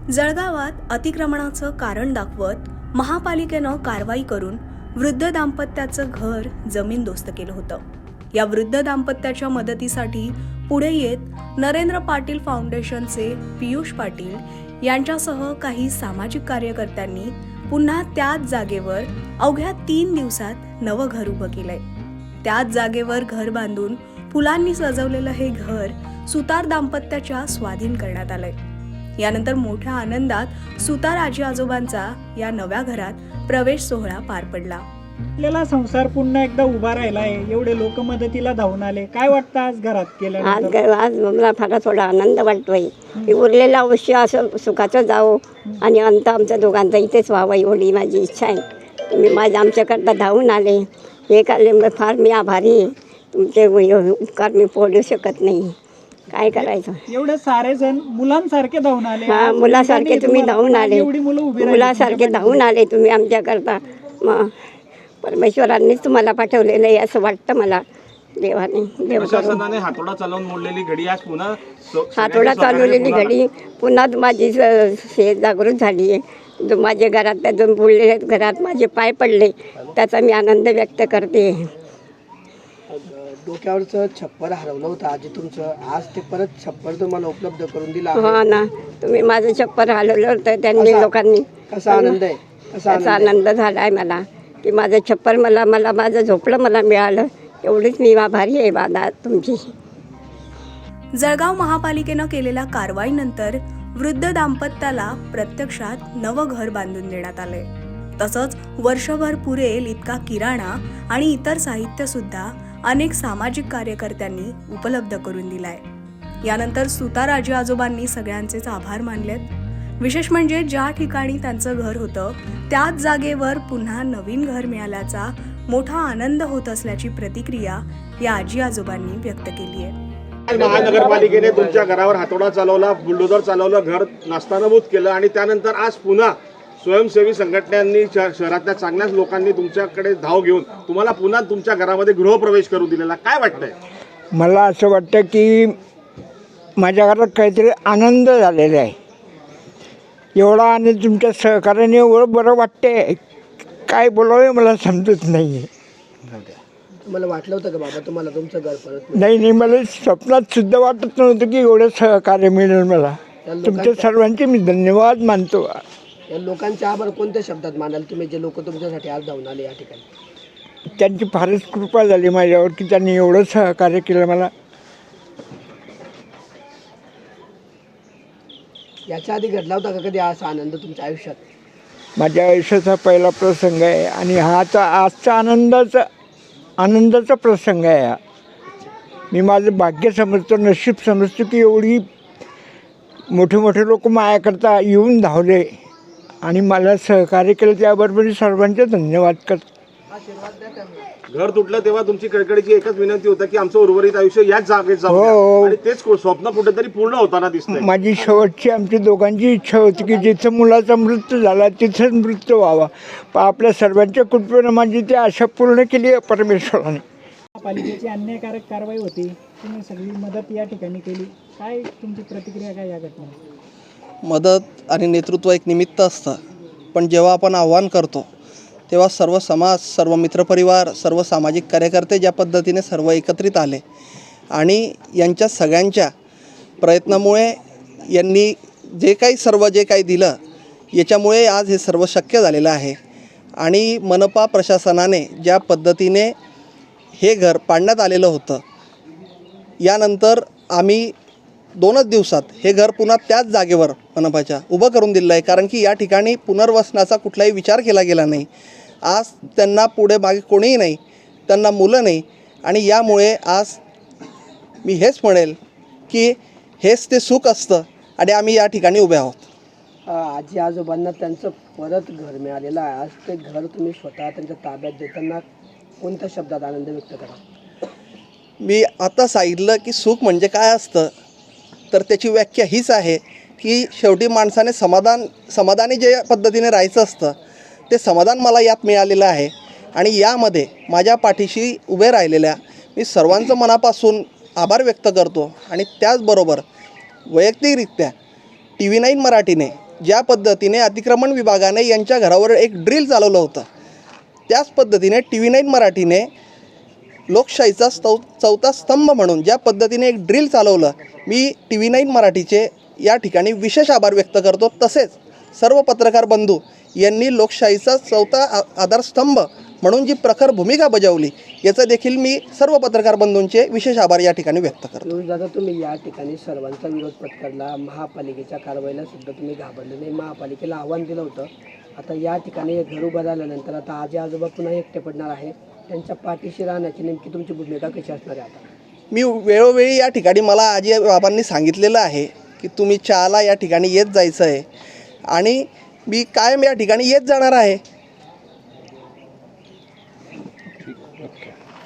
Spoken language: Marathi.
जळगावात अतिक्रमणाचं कारण दाखवत महापालिकेनं कारवाई करून वृद्ध दाम्पत्याचं घर जमीनदोस्त केलं होतं। या वृद्ध दाम्पत्याच्या मदतीसाठी पुढे येत नरेंद्र पाटील फाउंडेशनचे पियुष पाटील यांच्यासह काही सामाजिक कार्यकर्त्यांनी पुन्हा त्याच जागेवर अवघ्या 3 दिवसात नवं घर उभं केलंय। त्याच जागेवर घर बांधून फुलांनी सजवलेलं हे घर सुतार दाम्पत्याच्या स्वाधीन करण्यात आलंय। यानंतर मोठ्या आनंदात सुतार आजी आजोबांचा या नव्या घरात प्रवेश सोहळा पार पडला। आपल्याला संसार पुन्हा एकदा उभा राहिला आहे, एवढे लोक मदतीला धावून आले, काय वाटतं आज घरात केल्यानंतर? आज मला फार थोडा आनंद वाटतोय की उरलेलं आयुष्य असं सुखाचं जावं आणि अंत आमच्या दोघांचा इथेच व्हावं एवढी माझी इच्छा आहे। तुम्ही माझ्या आमच्याकरता धावून आले, हे काले फार मी आभारी आहे। तुमचे उपकार मी फोडू शकत नाही, काय करायचं। एवढे सारे जण मुलांसारखे धावून आले। हा, मुलासारखे तुम्ही धावून आले, एवढी मुलं उभी मुलासारखे धावून आले तुम्ही आमच्याकरता। मग परमेश्वरांनीच तुम्हाला पाठवलेलं आहे असं वाटतं मला। देवाने प्रशासनाने हातोडा चालवून मोडलेली घडी आज पुन्हा हातोडा चालवलेली घडी पुन्हा माझी जागृत झाली आहे। माझ्या घरात जो बुडलेल्या घरात माझे पाय पडले त्याचा मी आनंद व्यक्त करते। डोक्यावरचं छप्पर हरवलं होतं आजी तुमचं, आज ते परत छप्पर तुम्हाला उपलब्ध करून दिला। हा ना, तुम्ही माझं छप्पर हलवलं होतं त्यांनी लोकांनी। कसा आनंद आहे, कसा आनंद झाला आहे मला की माझं छप्पर मला माझं झोपडं मला मिळालं, एवढीच मी आभारी आहे बाबा तुमची। जळगाव महापालिकेनं केलेल्या कारवाईनंतर वृद्ध दाम्पत्याला प्रत्यक्षात नवं घर बांधून देण्यात आलंय। तसंच वर्षभर पुरेल इतका किराणा आणि इतर साहित्य सुद्धा अनेक सामाजिक कार्यकर्त्यांनी उपलब्ध करून दिलाय। यानंतर सुतार आजी आजोबांनी सगळ्यांचेच आभार मानलेत। विशेष म्हणजे ज्या ठिकाणी त्यांचं घर होतं त्याच जागेवर पुन्हा नवीन घर मिळाल्याचा मोठा आनंद होत असल्याची प्रतिक्रिया या आजी आजोबांनी व्यक्त केली आहे। महानगरपालिकेने तुमच्या घरावर हातोडा चालवला, बुलडोझर चालवलं, घर नास्तानबूत केलं आणि त्यानंतर आज पुन्हा स्वयंसेवी संघटनांनी शहरातल्या चांगल्याच लोकांनी तुमच्याकडे धाव घेऊन तुम्हाला पुन्हा तुमच्या घरामध्ये गृहप्रवेश करू दिलेला, काय वाटतंय? मला असं वाटतं की माझ्या घरात काहीतरी आनंद झालेला आहे। एवढा आनंद तुमच्या सहकार्याने एवढं बरं वाटते, काय बोलावे मला समजत नाही आहे। तुम्हाला वाटलं होतं का बाबा तुम्हाला तुमचं घर परत नाही, मला स्वप्नात सुद्धा वाटत नव्हतं की एवढं सहकार्य मिळेल मला। तुमच्या सर्वांचे मी धन्यवाद मानतो। या लोकांच्या आभार कोणत्या शब्दात मानाल तुम्ही, जे लोक तुमच्यासाठी आज धावून आले या ठिकाणी? त्यांची फारच कृपा झाली माझ्यावर की त्यांनी एवढं सहकार्य केलं मला। याच्या आधी घडला होता का कधी असा आनंद तुमच्या आयुष्यात? माझ्या आयुष्याचा पहिला प्रसंग आहे आणि आजचा आनंदाचा प्रसंग आहे हा। मी माझं भाग्य समजतो, नशीब समजतो की एवढी मोठे लोक माझ्याकरता येऊन धावले आणि मला सहकार्य केलं, त्याबरोबर सर्वांचे धन्यवाद करतो। घर तुटलं तेव्हा तुमची कळकळीची एकच विनंती होती की आमचं उर्वरित आयुष्य याच जागेत जाऊ द्या आणि तेच स्वप्न कुठेतरी पूर्ण होताना दिसतंय। माझी शेवटची आमची दोघांची इच्छा होती की जिथं मुलाचा मृत्यू झाला तिथंच मृत्यू व्हावा, पण आपल्या सर्वांच्या कृपेनं माझी ती आशा पूर्ण केली आहे परमेश्वराने। पालिकेची अन्यायकारक कारवाई होती, तुम्ही सगळी मदत या ठिकाणी केली, काय तुमची प्रतिक्रिया काय या घटनेवर? मदत आणि नेतृत्व एक निमित्त असतं, पण जेव्हा आपण आव्हान करतो तेव्हा सर्व समाज, सर्व मित्रपरिवार, सर्व सामाजिक कार्यकर्ते ज्या पद्धतीने सर्व एकत्रित आले आणि यांच्या सगळ्यांच्या प्रयत्नामुळे यांनी जे काही दिलं याच्यामुळे आज हे सर्व शक्य झालेलं आहे। आणि मनपा प्रशासनाने ज्या पद्धतीने हे घर पाडण्यात आलेलं होतं, यानंतर आम्ही 2च दिवसात हे घर पुन्हा त्याच जागेवर मनपाच्या उभं करून दिलं आहे, कारण की या ठिकाणी पुनर्वसनाचा कुठलाही विचार केला गेला नाही। आज त्यांना पुढे मागे कोणीही नाही, त्यांना मुलं नाही आणि यामुळे आज मी हेच म्हणेल की हेच ते सुख असतं आणि आम्ही या ठिकाणी उभे आहोत। आजी आजोबांना त्यांचं परत घर मिळालेलं आहे, आज ते घर तुम्ही स्वतः त्यांच्या ताब्यात देताना कोणत्या शब्दात आनंद व्यक्त करा? मी आता सांगितलं की सुख म्हणजे काय असतं, तर त्याची व्याख्या हीच आहे की शेवटी माणसाने समाधानी जे पद्धतीने राहायचं असतं ते समाधान मला यात मिळालेलं आहे आणि यामध्ये माझ्या पाठीशी उभे राहिलेल्या मी सर्वांचं मनापासून आभार व्यक्त करतो। आणि त्याचबरोबर वैयक्तिकरित्या TV9 मराठीने ज्या पद्धतीने अतिक्रमण विभागाने यांच्या घरावर एक ड्रिल चालवलं होतं, त्याच पद्धतीने TV9 मराठीने लोकशाहीचा चौथा स्तंभ म्हणून ज्या पद्धतीने एक ड्रिल चालवलं, मी TV9 मराठीचे या ठिकाणी विशेष आभार व्यक्त करतो. तसेच सर्व पत्रकार बंधू यांनी लोकशाहीचा चौथा आधारस्तंभ म्हणून जी प्रखर भूमिका बजावली, याचा देखील मी सर्व पत्रकार बंधूंचे विशेष आभार या ठिकाणी व्यक्त करतो. पियुष दादा, तुम्ही या ठिकाणी सर्वांचा विरोध पत्करला, महापालिकेच्या कारवाईला सुद्धा तुम्ही घाबरले नाही, महापालिकेला आव्हान दिलं होतं. आता या ठिकाणी हे घर उभं झाल्यानंतर आता आजी आजोबा पुन्हा एकटे पडणार आहे, त्यांच्या पाठीशी राहण्याची नेमकी तुमची भूमिका कशी असणार आहे? आता मी वेळोवेळी या ठिकाणी मला आजी बाबांनी सांगितलेलं आहे की तुम्ही चहाला या ठिकाणी येत जायचं आहे आणि मी कायम या ठिकाणी येत जाणार आहे.